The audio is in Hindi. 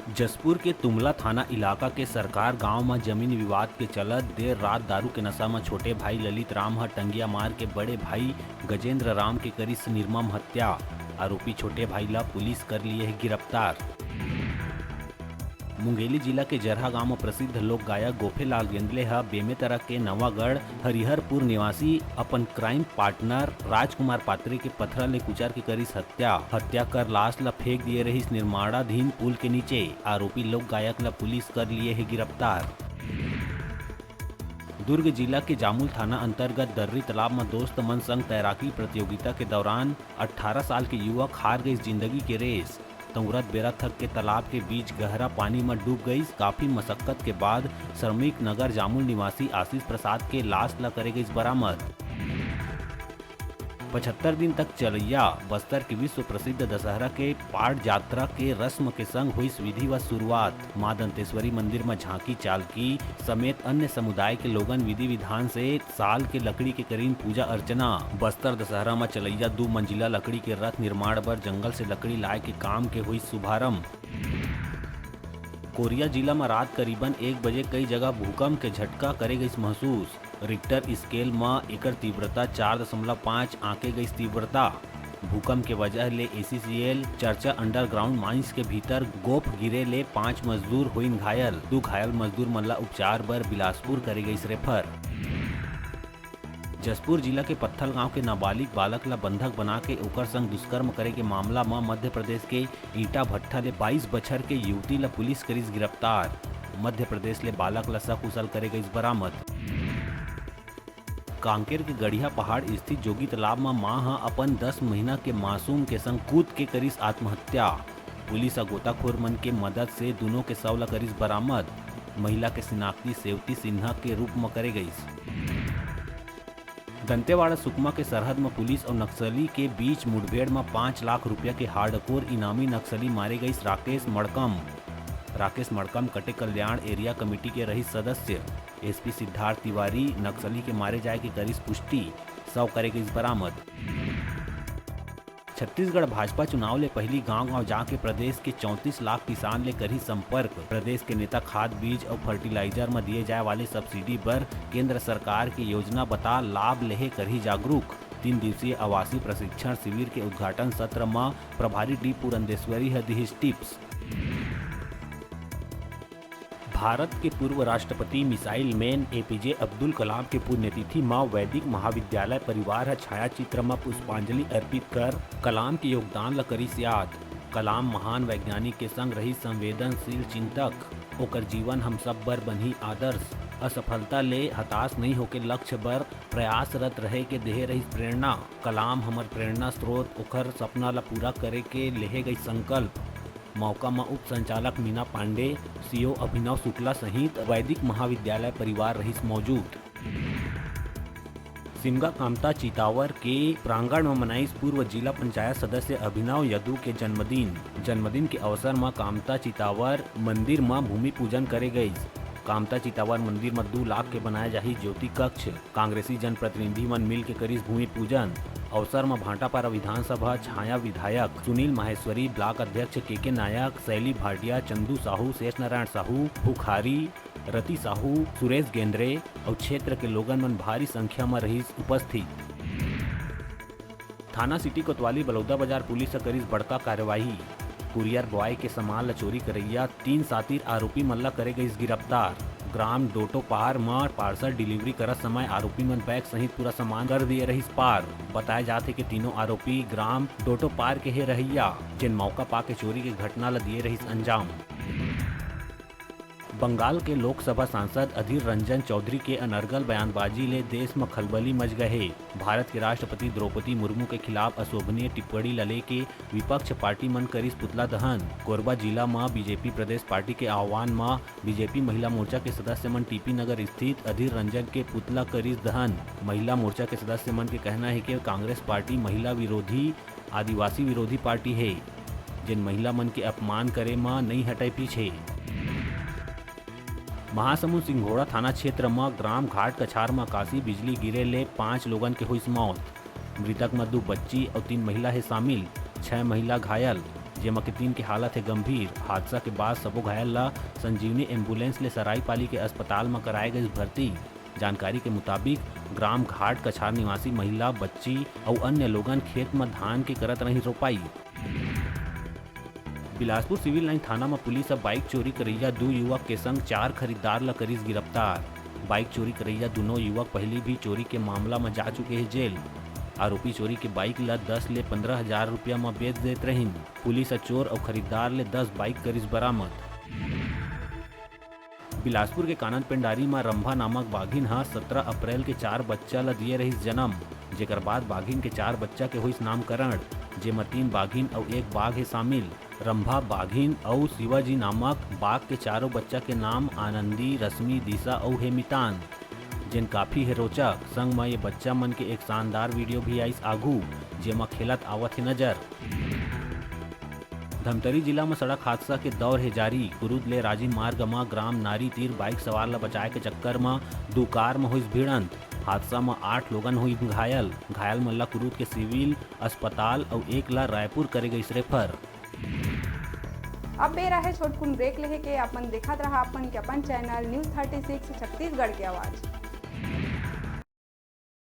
जसपुर के तुमला थाना इलाका के सरकार गांव में जमीन विवाद के चलत देर रात दारू के नशा में छोटे भाई ललित राम टंगिया मार के बड़े भाई गजेंद्र राम के करिस निर्मम हत्या। आरोपी छोटे भाई ला पुलिस कर लिए है गिरफ्तार। मुंगेली जिला के जरहा गांव में प्रसिद्ध लोक गायक गोफेलाल गेंदले बेमेतरा के नवागढ़ हरिहरपुर निवासी अपन क्राइम पार्टनर राजकुमार पात्रे के पथरा ले कुचर के करिस हत्या कर लाश ला फेंक दिए रहिस निर्माणाधीन पुल के नीचे। आरोपी लोक गायक ला पुलिस कर लिए है गिरफ्तार। दुर्ग जिला के जामुल थाना अंतर्गत दर्री तालाब में दोस्त मन संग तैराकी प्रतियोगिता के दौरान 18 साल के युवक हार गई जिंदगी के रेस। तंगुरत बेरा थक के तालाब के बीच गहरा पानी में डूब गई। काफी मशक्कत के बाद श्रमिक नगर जामुल निवासी आशीष प्रसाद के लाश ला करे गई बरामद। 75 दिन तक चलैया बस्तर के विश्व प्रसिद्ध दशहरा के पाट यात्रा के रस्म के संग हुई विधि व शुरुआत। मां दंतेश्वरी मंदिर में झांकी चालकी समेत अन्य समुदाय के लोगन विधि विधान से साल के लकड़ी के करीन पूजा अर्चना। बस्तर दशहरा में चलैया 2 मंजिला लकड़ी के रथ निर्माण पर जंगल से लकड़ी लाए के काम के हुई शुभारम्भ। कोरिया जिला में रात करीबन 1 बजे कई जगह भूकंप के झटका करे गई महसूस। रिक्टर स्केल में एकर तीव्रता 4.5 आंके गई तीव्रता। भूकंप के वजह ले ACCL चर्चा अंडरग्राउंड माइंस के भीतर गोफ गिरे ले 5 मजदूर हुईन घायल। 2 घायल मजदूर मल्ला उपचार बर बिलासपुर करे गई रेफर। जसपुर जिला के पत्थल गांव के नाबालिग बालक ला बंधक बना के ओकर संग दुष्कर्म करे के मामला में मध्य प्रदेश के ईटा भट्टा ले 22 बछर के युवती ला पुलिस करिस गिरफ्तार। मध्य प्रदेश ले बालक ला सकुशल करे गई बरामद। कांकेर के गढ़िया पहाड़ स्थित जोगी तालाब में मां अपन 10 महीना के मासूम के संग कूद के करिस आत्महत्या। पुलिस गोताखोर मन के मदद से दोनों के शव ला करिस बरामद। महिला के शिनाख्ती सेवती सिन्हा के रूप में करे गई। दंतेवाड़ा सुकमा के सरहद में पुलिस और नक्सली के बीच मुठभेड़ में 5 लाख रुपया के हार्डकोर इनामी नक्सली मारे गई राकेश मड़कम कटे कल्याण एरिया कमेटी के रही सदस्य। SP सिद्धार्थ तिवारी नक्सली के मारे जाए की करिस पुष्टि। शव करे गई बरामद। छत्तीसगढ़ भाजपा चुनाव ले पहली गांव-गांव जाके प्रदेश के 34 लाख किसान ले करी संपर्क। प्रदेश के नेता खाद बीज और फर्टिलाइजर में दिए जाए वाले सब्सिडी पर केंद्र सरकार की योजना बता लाभ लेहे करही जागरूक। 3 दिवसीय आवासीय प्रशिक्षण शिविर के उद्घाटन सत्र में प्रभारी डी पुरंदेश्वरी दिहिस टिप्स। भारत के पूर्व राष्ट्रपति missile man APJ Abdul Kalam के पुण्यतिथि में वैदिक महाविद्यालय परिवार छायाचित्र में पुष्पांजलि अर्पित कर कलाम के योगदान ला करिस याद। कलाम महान वैज्ञानिक के संग रही संवेदनशील चिंतक। ओकर जीवन हम सब बर बनी आदर्श। असफलता ले हताश नहीं होके लक्ष्य बर प्रयासरत रहे के देहे रही प्रेरणा। कलाम हमर प्रेरणा स्रोत। ओकर सपना ला पूरा करे के लेहे गई संकल्प। मौका में उप संचालक मीना पांडे CO अभिनव शुक्ला सहित वैदिक महाविद्यालय परिवार रहीस मौजूद। सिमगा कामता चितावर के प्रांगण में मनाइस पूर्व जिला पंचायत सदस्य अभिनव यदु के जन्मदिन के अवसर में कामता चितावर मंदिर में भूमि पूजन करे गई। कामता चितावर मंदिर में 2 लाख के बनाए जाही ज्योति कक्ष। कांग्रेसी जनप्रतिनिधि मन मिल के करिस भूमि पूजन। अवसर में भाटापारा विधानसभा छाया विधायक सुनील माहेश्वरी, ब्लॉक अध्यक्ष KK नायक, शैली भाटिया, चंदू साहू, शेष नारायण साहू, भुखारी, रति साहू, सुरेश गेंद्रे और क्षेत्र के लोगन मन भारी संख्या में रही उपस्थित। थाना सिटी कोतवाली बलौदा बाजार पुलिस करिस बड़का कार्यवाही। कुरियर बॉय के सामान ला चोरी करैया 3 सातिर आरोपी मन ला करे गई गिरफ्तार। ग्राम डोटो पार में पार्सल डिलीवरी करत समय आरोपी मन बैग सहित पूरा सामान कर दिए रहिस पार। बताया जाते कि तीनों आरोपी ग्राम डोटो पार के हे रहिया, जिन मौका पाके चोरी के घटना ला दिए रहिस अंजाम। बंगाल के लोकसभा सांसद अधीर रंजन चौधरी के अनर्गल बयानबाजी ले देश में खलबली मच गए। भारत के राष्ट्रपति द्रौपदी मुर्मू के खिलाफ अशोभनीय टिप्पणी लले के विपक्ष पार्टी मन करिस पुतला दहन। कोरबा जिला में BJP प्रदेश पार्टी के आह्वान में BJP महिला मोर्चा के सदस्य मन TP नगर स्थित अधीर रंजन के पुतला करिस दहन। महिला मोर्चा के सदस्य मन के कहना है कि कांग्रेस पार्टी महिला विरोधी आदिवासी विरोधी पार्टी है, जिन महिला मन के अपमान करे में नहीं हटे पीछे। महासमुंद सिंघोड़ा थाना क्षेत्र में ग्राम घाट कछार में आकाशीय बिजली गिरे ले 5 लोगन के हुई मौत। मृतक में 2 बच्ची और 3 महिला है शामिल। 6 महिला घायल। जेमा के 3 के हालत है गंभीर। हादसा के बाद सबो घायल ला संजीवनी एम्बुलेंस ले सरायपाली के अस्पताल में कराए गए भर्ती। जानकारी के मुताबिक ग्राम घाट कछार निवासी महिला, बच्ची और अन्य लोगन खेत में धान के करत रही रोपाई। बिलासपुर सिविल लाइन थाना में पुलिस अब बाइक चोरी करैया 2 युवक के संग 4 खरीदार ला करीस गिरफ्तार। बाइक चोरी करैया दोनों युवक पहले भी चोरी के मामला में जा चुके हैं जेल। आरोपी चोरी के बाइक ला 10 ले 15 हजार रुपया में बेच देत रहीन। पुलिस चोर और खरीदार ले 10 बाइक करीस बरामद। बिलासपुर के कानन पेंडारी में रंभा नामक बाघिन 17 अप्रैल के 4 बच्चा ला दिए रही जन्म, जेकर बाद बाघिन के 4 बच्चा के हुई नामकरण, जेमा 3 बाघिन और 1 बाघ है शामिल। रंभा बाघिन और शिवाजी नामक बाघ के चारों बच्चा के नाम आनंदी, रश्मि, दिशा और हेमितान, जिन काफी है रोचक। संग में ये बच्चा मन के एक शानदार वीडियो भी आई आगू, जेमा खेलत आवत है नजर। धमतरी जिला में सड़क हादसा के दौर है जारी। कुरुद ले राजी मार्ग में ग्राम नारी तीर बाइक सवार ला बचाए के चक्कर में 2 कार में हुई भिड़ंत। हादसा में 8 लोगन हुई घायल। घायल मन ला कुरुद के सिविल अस्पताल और 1 ला रायपुर करे गई रेफर। अब बेरा है छोटकुन ब्रेक लेहे के। अपन देखत रहा अपन के अपन चैनल न्यूज़ 36 छत्तीसगढ़ की आवाज़।